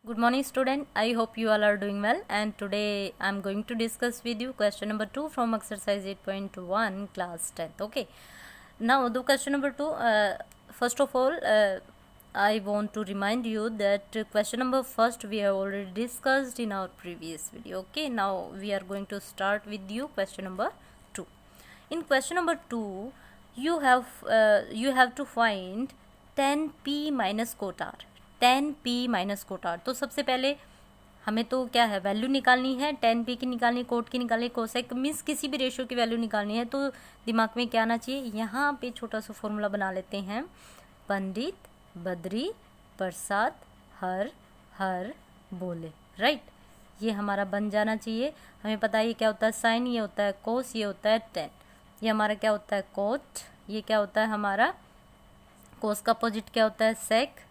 Good morning student, I hope you all are doing well, and today I am going to discuss with you question number 2 from exercise 8.1 class 10th. Okay, now the question number 2, first of all I want to remind you that question number first we have already discussed in our previous video. Okay, now we are going to start with you question number 2. In question number 2 you have to find 10p minus quote r, 10p minus quote r. तो सबसे पहले हमें तो क्या है, value निकालनी है, 10p की निकालनी, कोट की निकालनी, कोसेक मीन्स किसी भी रेशियो की वैल्यू निकालनी है। तो दिमाग में क्या आना चाहिए, यहाँ पे छोटा सा फॉर्मूला बना लेते हैं, पंडित बद्री प्रसाद हर हर बोले, राइट। ये हमारा बन जाना चाहिए। हमें पता है ये क्या होता है, साइन, ये होता है कोस, ये होता है टेन। ये हमारा क्या होता है, कोट, ये क्या होता है हमारा, कोस का अपोजिट क्या होता है, सेक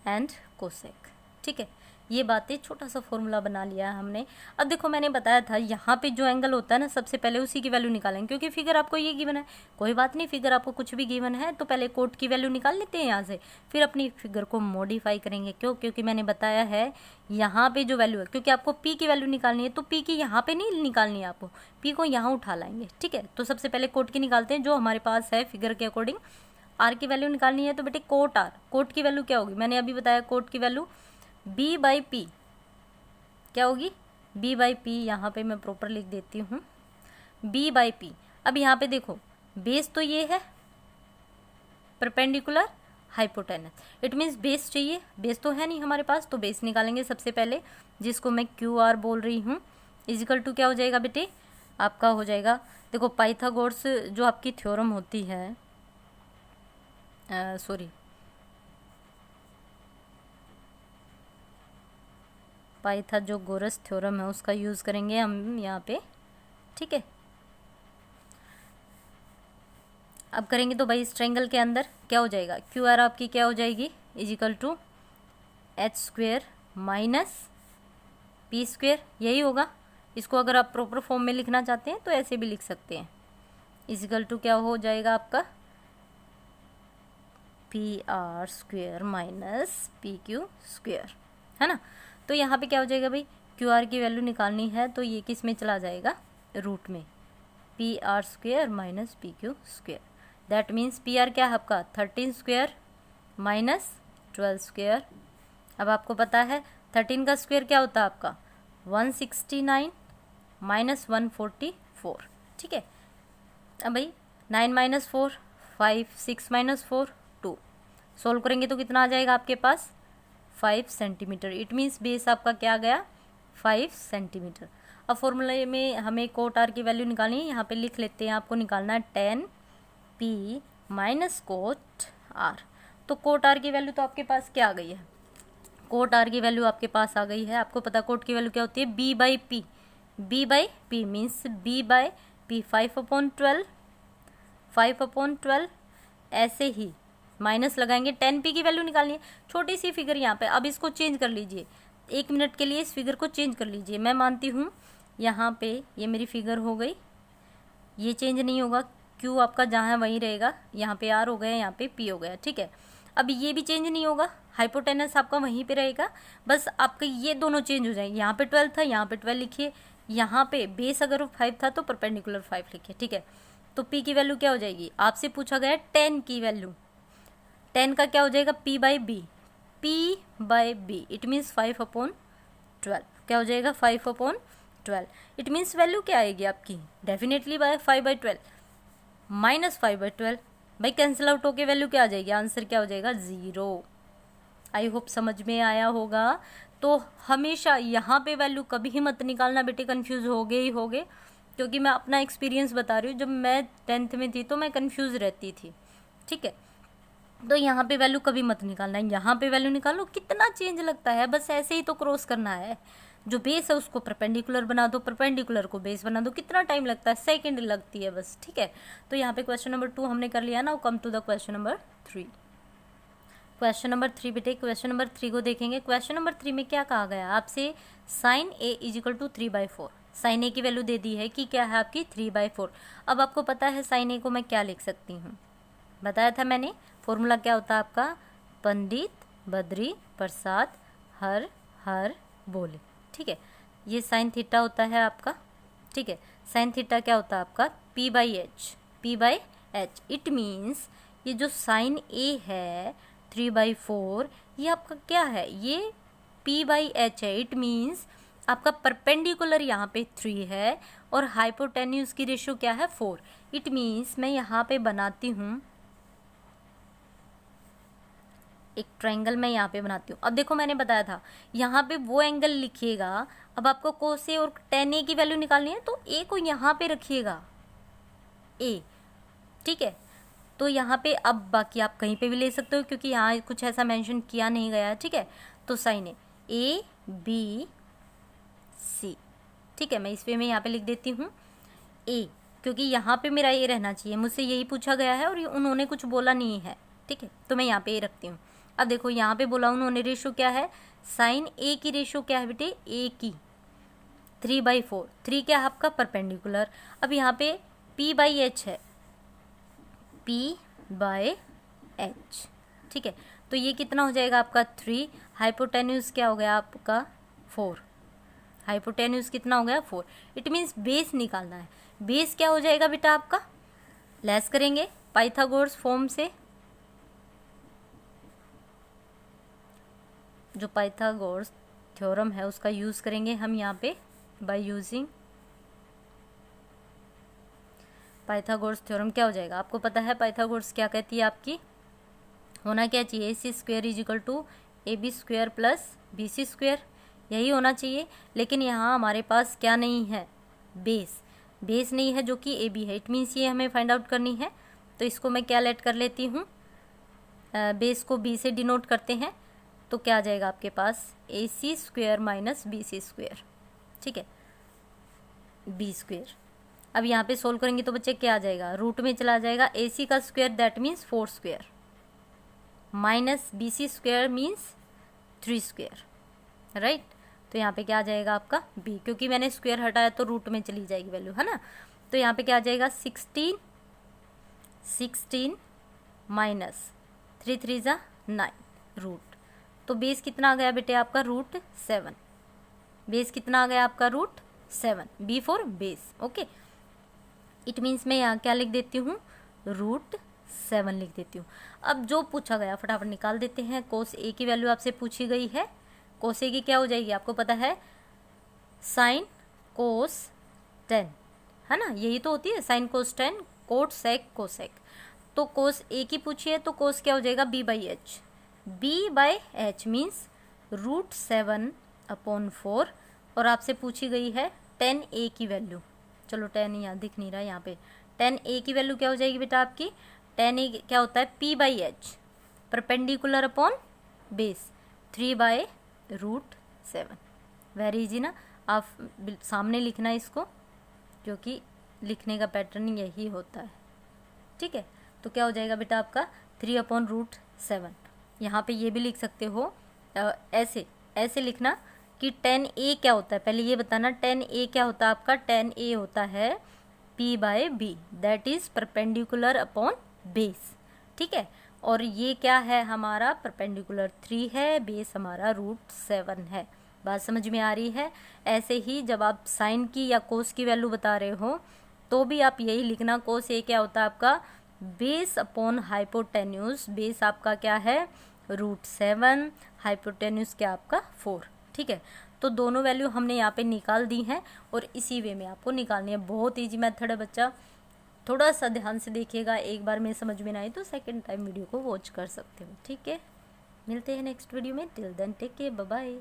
एंड कोसेक। ठीक है, ये बातें छोटा सा फॉर्मूला बना लिया है हमने। अब देखो मैंने बताया था यहाँ पे जो एंगल होता है ना, सबसे पहले उसी की वैल्यू निकालेंगे, क्योंकि फिगर आपको ये गिवन है। कोई बात नहीं, फिगर आपको कुछ भी गिवन है तो पहले कोट की वैल्यू निकाल लेते हैं यहाँ से, फिर अपनी फिगर को मॉडिफाई करेंगे। क्यों? क्योंकि मैंने बताया है यहाँ पे जो वैल्यू है, क्योंकि आपको पी की वैल्यू निकालनी है, तो पी की यहाँ पे नहीं निकालनी है, आपको पी को यहाँ उठा लाएंगे। ठीक है, तो सबसे पहले कोट की निकालते हैं जो हमारे पास है फिगर के अकॉर्डिंग। आर की वैल्यू निकालनी है तो बेटे कोट आर, कोट की वैल्यू क्या होगी, मैंने अभी बताया कोट की वैल्यू बी बाई पी क्या होगी, बी बाई पी। यहाँ पे मैं प्रॉपर लिख देती हूँ, बी बाई पी। अब यहाँ पे देखो बेस तो ये है, perpendicular hypotenuse, it means base चाहिए, बेस तो है नहीं हमारे पास, तो बेस निकालेंगे सबसे पहले, जिसको मैं क्यू आर बोल रही हूँ। इजिकल टू क्या हो जाएगा बेटे, आपका हो जाएगा, देखो पाइथागोरस जो आपकी थ्योरम होती है, पाइथागोरस थ्योरम है, उसका यूज़ करेंगे हम यहाँ पे। ठीक है, अब करेंगे तो भाई इस ट्रायंगल के अंदर क्या हो जाएगा, क्यू आर आपकी क्या हो जाएगी, equal to H square minus P square, यही होगा। इसको अगर आप प्रॉपर फॉर्म में लिखना चाहते हैं तो ऐसे भी लिख सकते हैं, इजिकल टू क्या हो जाएगा आपका, P R square minus P Q square, है ना। तो यहाँ पे क्या हो जाएगा भाई, क्यू आर की वैल्यू निकालनी है तो ये किस में चला जाएगा, रूट में, P R square minus P Q square. That means P R क्या है आपका 13 स्क्वेयर माइनस 12 स्क्वेयर। अब आपको पता है 13 का स्क्वेयर क्या होता है आपका 169 माइनस 144। ठीक है, अब भाई 9 माइनस 4 5, 6 माइनस 4 2, सोल्व करेंगे तो कितना आ जाएगा आपके पास 5 सेंटीमीटर। इट मीन्स बेस आपका क्या आ गया 5 सेंटीमीटर। अब फॉर्मूले में हमें कोट आर की वैल्यू निकालनी है, यहाँ पे लिख लेते हैं, आपको निकालना है 10p माइनस कोट आर। तो कोट आर की वैल्यू तो आपके पास क्या आ गई है, कोट आर की वैल्यू आपके पास आ गई है। आपको पता कोट की वैल्यू क्या होती है, b by P, b by P means b by P 5/12, 5/12। ऐसे ही माइनस लगाएंगे, 10p की वैल्यू निकालनी है, छोटी सी फिगर यहाँ पे। अब इसको चेंज कर लीजिए, 1 मिनट के लिए इस फिगर को चेंज कर लीजिए। मैं मानती हूँ यहाँ पे ये मेरी फिगर हो गई, ये चेंज नहीं होगा, क्यू आपका जहाँ है वहीं रहेगा, यहाँ पे आर हो गया, यहाँ पे पी हो गया। ठीक है, अब ये भी चेंज नहीं होगा, हाइपोटेनस आपका वहीं पे रहेगा, बस आपके ये दोनों चेंज हो जाएंगे। यहाँ पे 12 था, यहाँ पे 12 लिखिए, यहाँ पे बेस अगर 5 था तो परपेंडिकुलर 5 लिखिए। ठीक है, तो p की वैल्यू क्या हो जाएगी, आपसे पूछा गया 10 की वैल्यू, 10 का क्या हो जाएगा p by B, p by B it means 5/12, क्या हो जाएगा 5/12। इट मीन्स वैल्यू क्या आएगी आपकी, डेफिनेटली बाय 5/12 माइनस 5/12, भाई कैंसिल आउट होके वैल्यू क्या आ जाएगी, आंसर क्या हो जाएगा 0। आई होप समझ में आया होगा। तो हमेशा यहाँ पे वैल्यू कभी ही मत निकालना बेटे, कन्फ्यूज़ हो गए ही हो गए, क्योंकि मैं अपना एक्सपीरियंस बता रही हूँ, जब मैं 10th में थी तो मैं कन्फ्यूज़ रहती थी। ठीक है, तो यहाँ पे वैल्यू कभी मत निकालना है, यहाँ पे वैल्यू निकालो, कितना चेंज लगता है, बस ऐसे ही तो क्रॉस करना है। जो बेस है उसको परपेंडिकुलर बना दो, परपेंडिकुलर को बेस बना दो, कितना टाइम लगता है, सेकंड लगती है बस। ठीक है, तो यहाँ पे क्वेश्चन नंबर 2 हमने कर लिया ना। Come to the question number 3। Question number 3 बेटे, क्वेश्चन नंबर 3 को देखेंगे। क्वेश्चन नंबर 3 में क्या कहा गया आपसे, sine A is equal to 3/4, sine A की वैल्यू दे दी है कि क्या है आपकी 3/4। अब आपको पता है साइन ए को मैं क्या लिख सकती हूँ, बताया था मैंने, फॉर्मूला क्या होता है आपका, पंडित बद्री प्रसाद हर हर बोले। ठीक है, ये साइन थीटा होता है आपका। ठीक है, साइन थीटा क्या होता है आपका P/H। इट मीन्स ये जो साइन ए है 3/4 ये आपका क्या है, ये P/H है। इट मीन्स आपका परपेंडिकुलर यहाँ पे 3 है और हाइपोटेन्यूज की रेशियो क्या है 4। इट मीन्स मैं यहाँ पे बनाती हूँ एक ट्रायंगल, मैं यहाँ पे बनाती हूँ। अब देखो मैंने बताया था यहाँ पे वो एंगल लिखिएगा। अब आपको कोस ए और tan ए की वैल्यू निकालनी है तो ए को यहाँ पे रखिएगा ए। ठीक है, तो यहाँ पे अब बाकी आप कहीं पे भी ले सकते हो क्योंकि यहाँ कुछ ऐसा मेंशन किया नहीं गया है। ठीक है, तो साइन ए बी सी। ठीक है, मैं इस वे में यहाँ पे लिख देती हूँ ए, क्योंकि यहाँ पे मेरा ए रहना चाहिए, मुझसे यही पूछा गया है और उन्होंने कुछ बोला नहीं है। ठीक है, तो मैं यहाँ पे ए रखती हूँ। अब देखो यहाँ पे बोला उन्होंने रेशो क्या है, साइन ए की रेशो क्या है बेटे, ए की 3/4। 3 क्या है आपका परपेंडिकुलर। अब यहाँ पे P/H है, P/H। ठीक है, तो ये कितना हो जाएगा आपका 3। हाइपोटेन्यूज क्या हो गया आपका 4। हाइपोटेन्यूज कितना हो गया 4। इट मीन्स बेस निकालना है। बेस क्या हो जाएगा बेटा आपका, लेस करेंगे पाइथागोरस फॉर्म से, जो पाइथागोरस थ्योरम है उसका यूज़ करेंगे हम यहाँ पे। बाय यूजिंग पाइथागोरस थ्योरम क्या हो जाएगा, आपको पता है पाइथागोरस क्या कहती है आपकी, होना क्या चाहिए, AC² = AB² + BC², यही होना चाहिए। लेकिन यहाँ हमारे पास क्या नहीं है, बेस नहीं है जो कि AB है। इट मीन्स ये हमें फाइंड आउट करनी है। तो इसको मैं क्या लेट कर लेती हूँ, बेस को B से डिनोट करते हैं, तो क्या आ जाएगा आपके पास AC² - BC²। ठीक है, B²। अब यहाँ पे सोल्व करेंगे तो बच्चे क्या आ जाएगा, रूट में चला जाएगा। AC का square that means 4² minus BC² means 3²। Right, तो यहाँ पे क्या आ जाएगा आपका B, क्योंकि मैंने स्क्वायर हटाया तो रूट में चली जाएगी वैल्यू, है ना। तो यहाँ पे क्या आ जाएगा 16 -3 3 = 9 रूट। तो बेस कितना आ गया बेटे आपका √7। बेस कितना आ गया आपका √7, B for base. Okay, it means मैं यहाँ क्या लिख देती हूँ, √7 लिख देती हूँ। अब जो पूछा गया फटाफट निकाल देते हैं। कोस ए की वैल्यू आपसे पूछी गई है, कोस ए की क्या हो जाएगी आपको पता है, साइन कोस 10, है ना, यही तो होती है sine cos 10 quote sec cosec. तो कोस ए की पूछी है तो कोस क्या हो जाएगा B/H। B/H मीन्स √7/4 और आपसे पूछी गई है tan A की वैल्यू। चलो tan यहाँ दिख नहीं रहा, यहाँ पे tan A की वैल्यू क्या हो जाएगी बेटा आपकी, tan A क्या होता है P/H perpendicular upon base 3/√7। Very easy ना, आप सामने लिखना इसको क्योंकि लिखने का पैटर्न यही होता है। ठीक है, तो क्या हो जाएगा बेटा आपका 3/√7। यहाँ पे ये भी लिख सकते हो ऐसे लिखना कि tan A क्या होता है, पहले ये बताना tan A क्या होता है आपका, tan A होता है P/B that is perpendicular upon base. ठीक है, और ये क्या है हमारा परपेंडिकुलर 3 है, बेस हमारा √7 है। बात समझ में आ रही है। ऐसे ही जब आप साइन की या कोस की वैल्यू बता रहे हो तो भी आप यही लिखना, कोस ए क्या होता है आपका बेस अपॉन हाइपोटेन्यूज। बेस आपका क्या है √7, हाइपोटेन्यूज क्या आपका 4। ठीक है, तो दोनों वैल्यू हमने यहाँ पे निकाल दी हैं और इसी वे में आपको निकालनी है। बहुत ईजी मेथड है बच्चा, थोड़ा सा ध्यान से देखिएगा। एक बार में समझ में ना आए तो सेकंड टाइम वीडियो को वॉच कर सकते हो। ठीक है, मिलते हैं नेक्स्ट वीडियो में। Till then take care, bye bye.